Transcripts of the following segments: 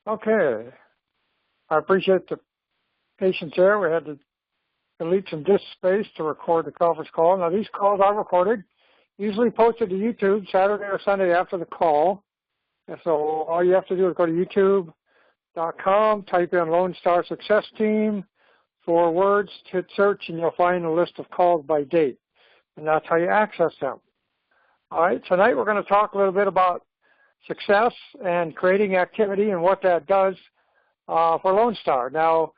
Okay. I appreciate the patience there. We had to delete some disk space to record the conference call. Now, these calls are recorded, usually posted to YouTube Saturday or Sunday after the call. And so all you have to do is go to youtube.com, type in Lone Star Success Team, 4 words, hit search, and you'll find a list of calls by date. And that's how you access them. All right, tonight we're going to talk a little bit about success and creating activity and what that does for Lone Star. Now,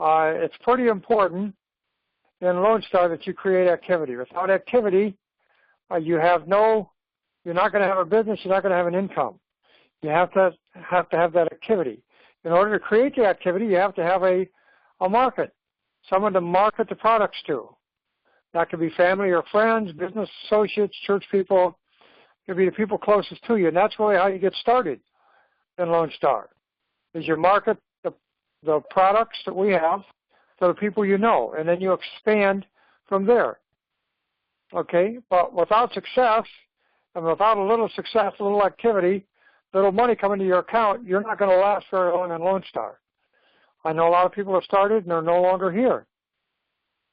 it's pretty important in Lone Star that you create activity. Without activity, you're not going to have a business, you're not going to have an income. You have to have that activity. In order to create the activity, you have to have a market, someone to market the products to. That could be family or friends, business associates, church people. It could be the people closest to you. And that's really how you get started in Lone Star, is you market the products that we have to the people you know, and then you expand from there. Okay? But without success, and without a little success, a little activity, little money coming to your account, you're not going to last very long in Lone Star. I know a lot of people have started and they're no longer here.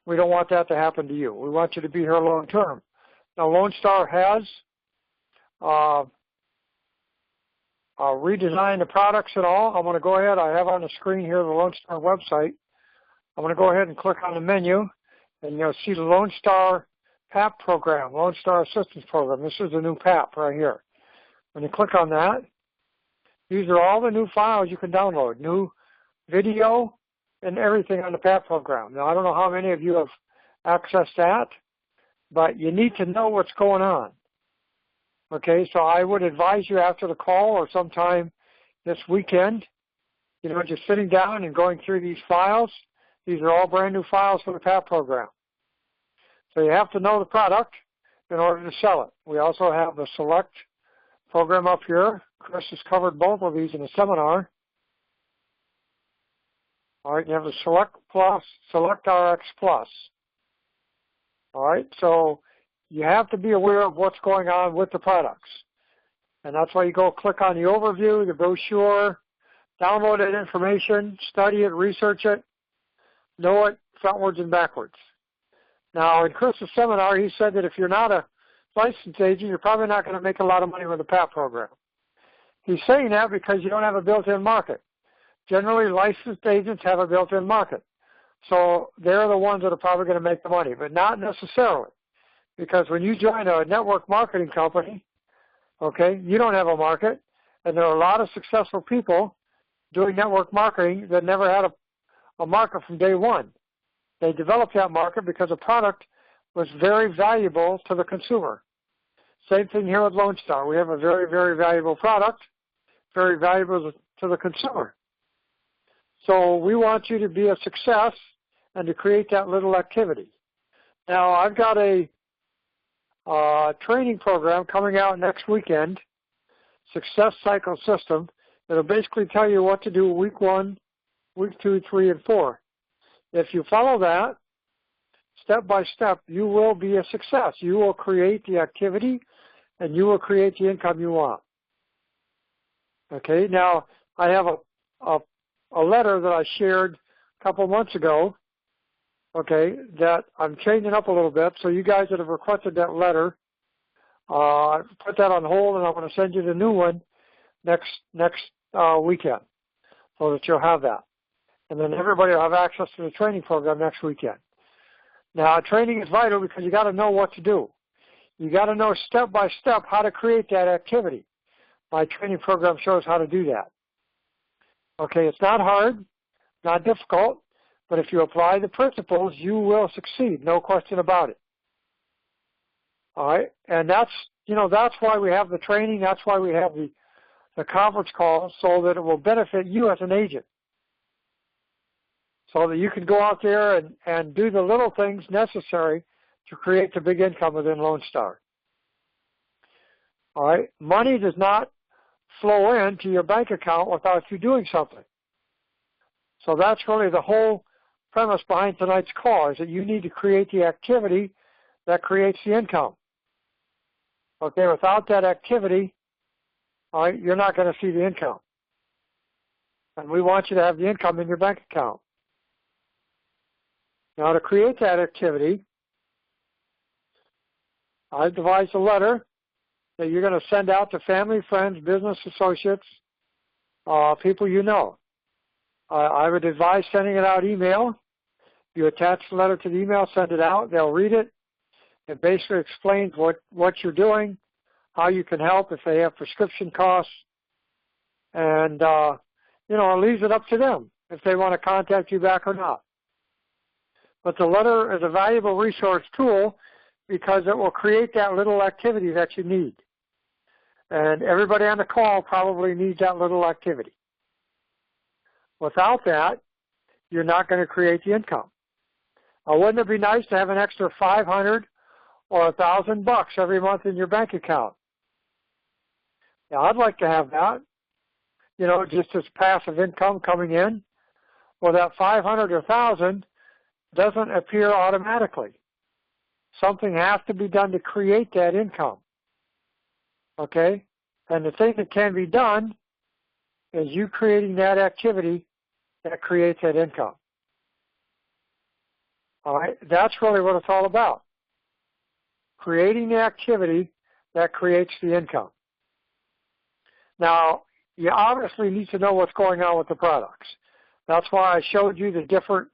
We don't want that to happen to you. We want you to be here long term. Now, Lone Star has redesigned the products and all. I'm going to go ahead. I have on the screen here the Lone Star website. I'm going to go ahead and click on the menu, and you'll see the Lone Star PAP program, Lone Star Assistance Program. This is the new PAP right here. When you click on that, these are all the new files you can download, new video and everything on the PAP program. Now, I don't know how many of you have accessed that, but you need to know what's going on. Okay, so I would advise you after the call or sometime this weekend, just sitting down and going through these files. These are all brand new files for the PAP program. So you have to know the product in order to sell it. We also have the Select program up here. Chris has covered both of these in a seminar. All right, you have the Select Plus, Select RX Plus. All right, so you have to be aware of what's going on with the products. And that's why you go click on the overview, the brochure, download that information, study it, research it, know it frontwards and backwards. Now, in Chris's seminar, he said that if you're not a licensed agent, you're probably not going to make a lot of money with the PAP program. He's saying that because you don't have a built-in market. Generally, licensed agents have a built-in market. So they're the ones that are probably going to make the money, but not necessarily. Because when you join a network marketing company, okay, you don't have a market, and there are a lot of successful people doing network marketing that never had a market from day one. They developed that market because a product was very valuable to the consumer. Same thing here with Lone Star. We have a very, very valuable product, very valuable to the consumer. So we want you to be a success and to create that little activity. Now, I've got a training program coming out next weekend, Success Cycle System, that'll basically tell you what to do week 1, week 2, 3, and 4. If you follow that, step by step, you will be a success. You will create the activity, and you will create the income you want. Okay, now I have a letter that I shared a couple months ago, okay, that I'm changing up a little bit. So you guys that have requested that letter, I put that on hold, and I'm going to send you the new one next weekend so that you'll have that. And then everybody will have access to the training program next weekend. Now, training is vital because you got to know what to do. You got to know step by step how to create that activity. My training program shows how to do that. Okay, it's not hard, not difficult, but if you apply the principles, you will succeed, no question about it. All right, and that's why we have the training, that's why we have the conference call, so that it will benefit you as an agent. So that you can go out there and do the little things necessary to create the big income within Lone Star. All right, money does not flow into your bank account without you doing something. So that's really the whole premise behind tonight's call, is that you need to create the activity that creates the income. Okay, without that activity, all right, you're not going to see the income. and we want you to have the income in your bank account. Now, to create that activity, I've devised a letter that you're going to send out to family, friends, business associates, people you know. I would advise sending it out email. You attach the letter to the email, send it out. They'll read it. It basically explains what you're doing, how you can help if they have prescription costs, and it leaves it up to them if they want to contact you back or not. But the letter is a valuable resource tool because it will create that little activity that you need. And everybody on the call probably needs that little activity. Without that, you're not going to create the income. Now, wouldn't it be nice to have an extra $500 or $1,000 every month in your bank account? Yeah, I'd like to have that. Just as passive income coming in. Well, that 500 or 1,000 doesn't appear automatically. Something has to be done to create that income. Okay? And the thing that can be done is you creating that activity that creates that income. All right? That's really what it's all about. Creating the activity that creates the income. Now, you obviously need to know what's going on with the products. That's why I showed you the different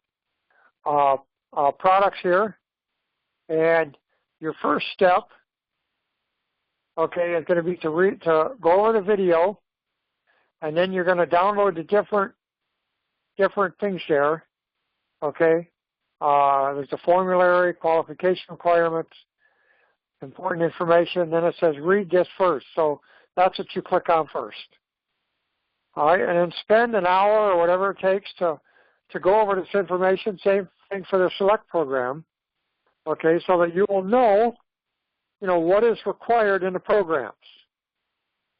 products here. And your first step, okay, is going to be to go over the video, and then you're going to download the different things there, okay? There's the formulary, qualification requirements, important information. Then it says read this first. So that's what you click on first. All right, and then spend an hour or whatever it takes to go over this information. Same thing for the Select program, okay, so that you will know, what is required in the programs,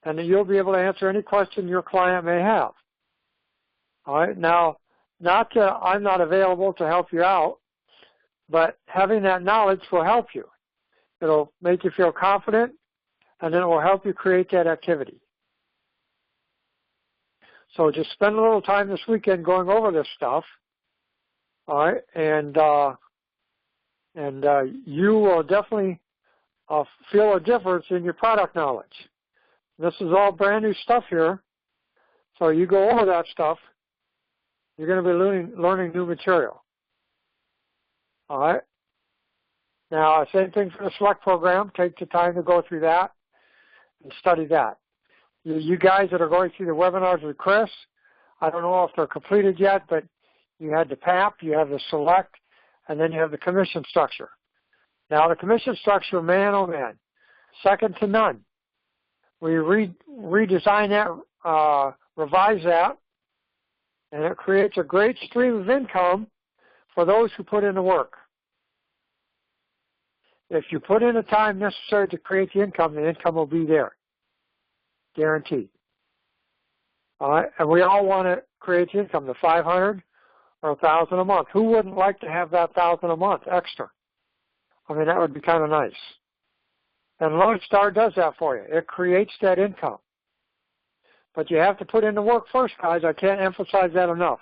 and that you'll be able to answer any question your client may have. All right, now, not that I'm not available to help you out, but having that knowledge will help you. It'll make you feel confident, and then it will help you create that activity. So just spend a little time this weekend going over this stuff, all right, and you will definitely feel a difference in your product knowledge. This is all brand new stuff here, so you go over that stuff, you're going to be learning new material. All right. Now, same thing for the Select program. Take the time to go through that and study that. You guys that are going through the webinars with Chris, I don't know if they're completed yet, but you had the PAP, you have the Select, and then you have the commission structure. Now, the commission structure, man, oh man, second to none. We redesign that, revise that, and it creates a great stream of income for those who put in the work. If you put in the time necessary to create the income will be there. Guaranteed. All right, and we all want to create the income, the 500 or 1,000 a month. Who wouldn't like to have that 1,000 a month extra? I mean, that would be kind of nice. And Lone Star does that for you. It creates that income. But you have to put in the work first, guys. I can't emphasize that enough.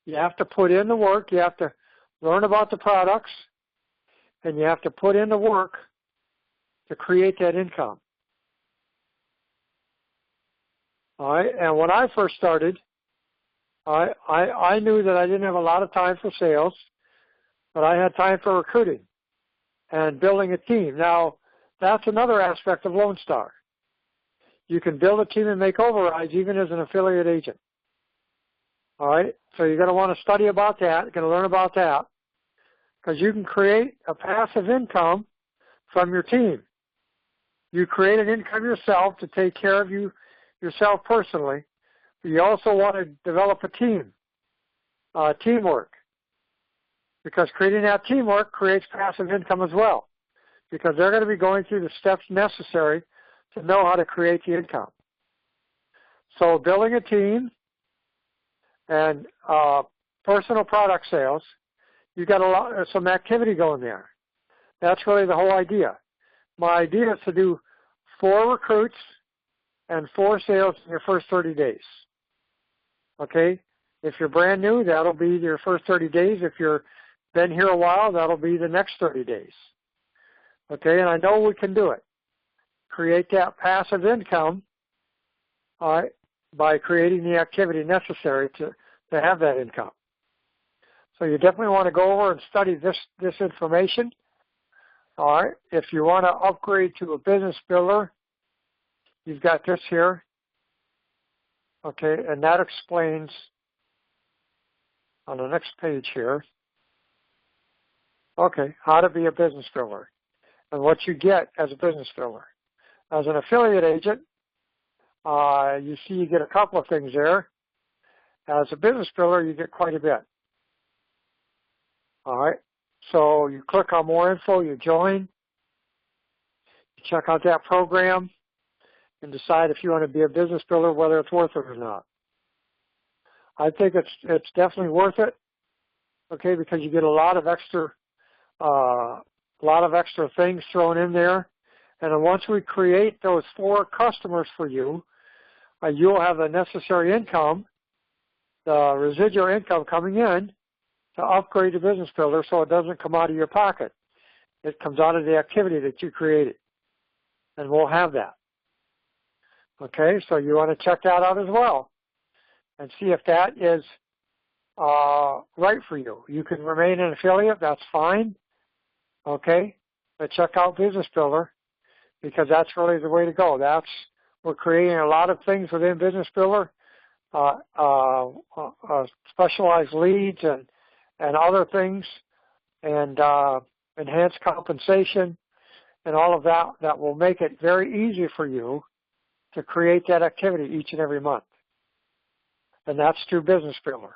You have to put in the work. You have to learn about the products. And you have to put in the work to create that income. All right, and when I first started, I knew that I didn't have a lot of time for sales, but I had time for recruiting and building a team. Now, that's another aspect of Lone Star. You can build a team and make overrides even as an affiliate agent. All right, so you're going to want to study about that. You're going to learn about that because you can create a passive income from your team. You create an income yourself to take care of yourself personally, but you also want to develop a team, teamwork, because creating that teamwork creates passive income as well, because they're going to be going through the steps necessary to know how to create the income. So building a team and personal product sales, you've got some activity going there. That's really the whole idea. My idea is to do 4 recruits and 4 sales in your first 30 days. Okay? If you're brand new, that'll be your first 30 days. If you're been here a while, that'll be the next 30 days. Okay? And I know we can do it. Create that passive income, all right, by creating the activity necessary to have that income. So you definitely want to go over and study this information. All right. If you want to upgrade to a business builder, you've got this here. Okay, and that explains on the next page here. Okay, how to be a business builder and what you get as a business builder. As an affiliate agent, you see you get a couple of things there. As a business builder, you get quite a bit. All right, so you click on more info, you join, you check out that program, and decide if you want to be a business builder, whether it's worth it or not. I think it's definitely worth it, okay, because you get a lot of extra things thrown in there. And then once we create those 4 customers for you, you'll have the necessary income, the residual income coming in to upgrade the business builder so it doesn't come out of your pocket. It comes out of the activity that you created. And we'll have that. Okay, so you want to check that out as well and see if that is right for you. You can remain an affiliate, that's fine. Okay, but check out Business Builder because that's really the way to go. We're creating a lot of things within Business Builder, specialized leads and other things, and enhanced compensation and all of that will make it very easy for you to create that activity each and every month. And that's through Business Builder.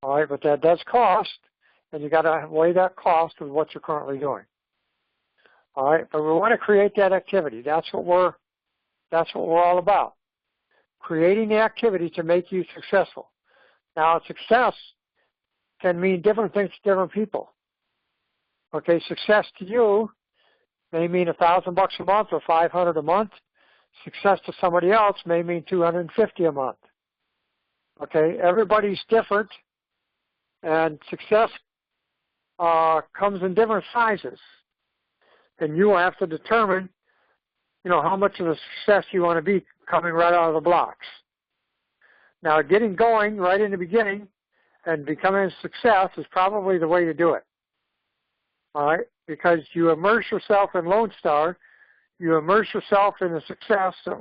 All right, but that does cost, and you got to weigh that cost with what you're currently doing. All right, but we want to create that activity. That's what we're all about. Creating the activity to make you successful. Now, success can mean different things to different people. Okay, success to you may mean $1,000 a month or $500 a month. Success to somebody else may mean $250 a month. Okay, everybody's different, and success comes in different sizes. And you will have to determine, how much of a success you want to be coming right out of the blocks. Now, getting going right in the beginning and becoming a success is probably the way to do it. All right, because you immerse yourself in Lone Star. You immerse yourself in the success that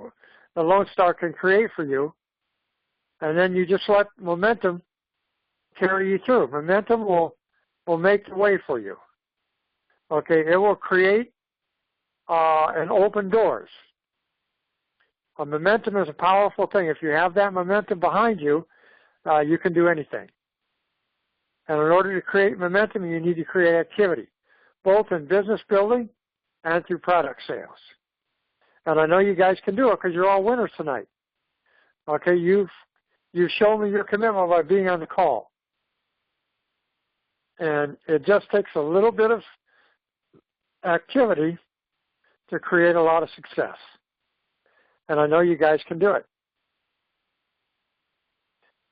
the Lone Star can create for you, and then you just let momentum carry you through. Momentum will make the way for you. Okay, it will create and open doors. Momentum is a powerful thing. If you have that momentum behind you, you can do anything. And in order to create momentum, you need to create activity, both in business building and through product sales. And I know you guys can do it because you're all winners tonight. Okay, you've shown me your commitment by being on the call. And it just takes a little bit of activity to create a lot of success. And I know you guys can do it.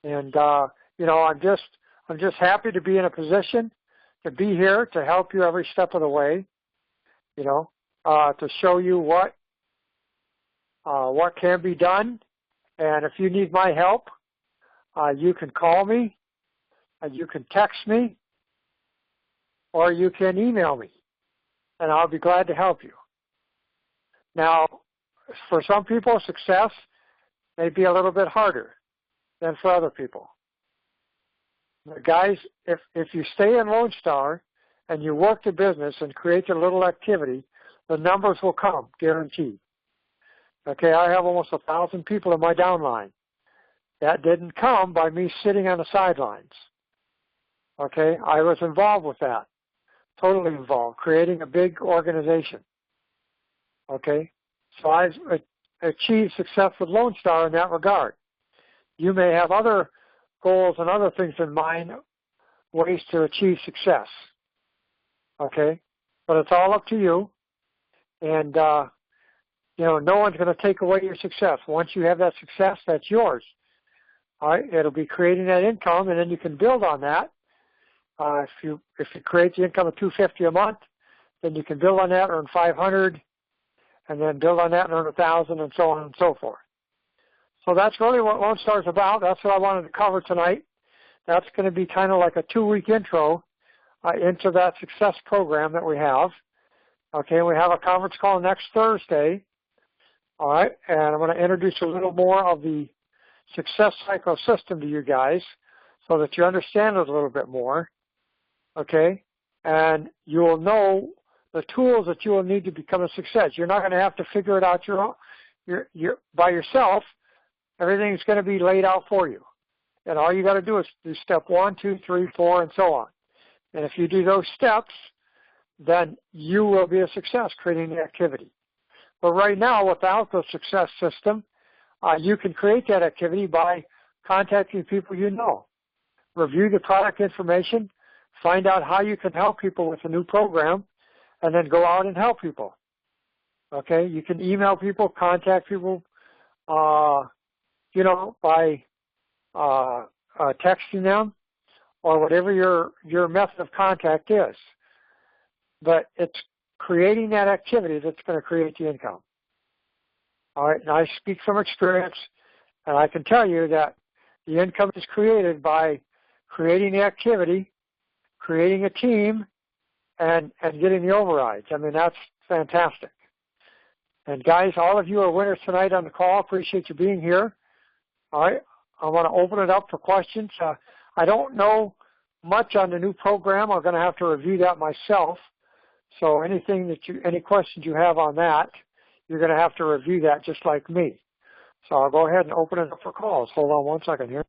And I'm just happy to be in a position to be here to help you every step of the way. To show you what can be done. And if you need my help, you can call me, you can text me, or you can email me, and I'll be glad to help you. Now, for some people, success may be a little bit harder than for other people. But guys, if you stay in Lone Star and you work the business and create a little activity, the numbers will come, guaranteed. Okay, I have almost 1,000 people in my downline. That didn't come by me sitting on the sidelines. Okay, I was involved with that, totally involved, creating a big organization. Okay, so I've achieved success with Lone Star in that regard. You may have other goals and other things in mind, ways to achieve success. Okay, but it's all up to you. And, no one's going to take away your success. Once you have that success, that's yours. All right, it'll be creating that income, and then you can build on that. If you create the income of $250 a month, then you can build on that, earn $500, and then build on that and earn $1,000, and so on and so forth. So that's really what Lone Star is about. That's what I wanted to cover tonight. That's going to be kind of like a 2-week intro into that success program that we have. Okay, we have a conference call next Thursday. All right, and I'm going to introduce a little more of the success cycle system to you guys so that you understand it a little bit more. Okay, and you will know the tools that you will need to become a success. You're not going to have to figure it out by yourself. Everything's going to be laid out for you. And all you got to do is do step 1, 2, 3, 4, and so on. And if you do those steps, then you will be a success creating the activity. But right now, without the success system, you can create that activity by contacting people you know. Review the product information, find out how you can help people with a new program, and then go out and help people. Okay, you can email people, contact people, by texting them or whatever your method of contact is. But it's creating that activity that's going to create the income. All right, and I speak from experience, and I can tell you that the income is created by creating the activity, creating a team, and getting the overrides. I mean, that's fantastic. And guys, all of you are winners tonight on the call. Appreciate you being here. All right, I want to open it up for questions. I don't know much on the new program. I'm going to have to review that myself. So any questions you have on that, you're going to have to review that just like me. So I'll go ahead and open it up for calls. Hold on one second here.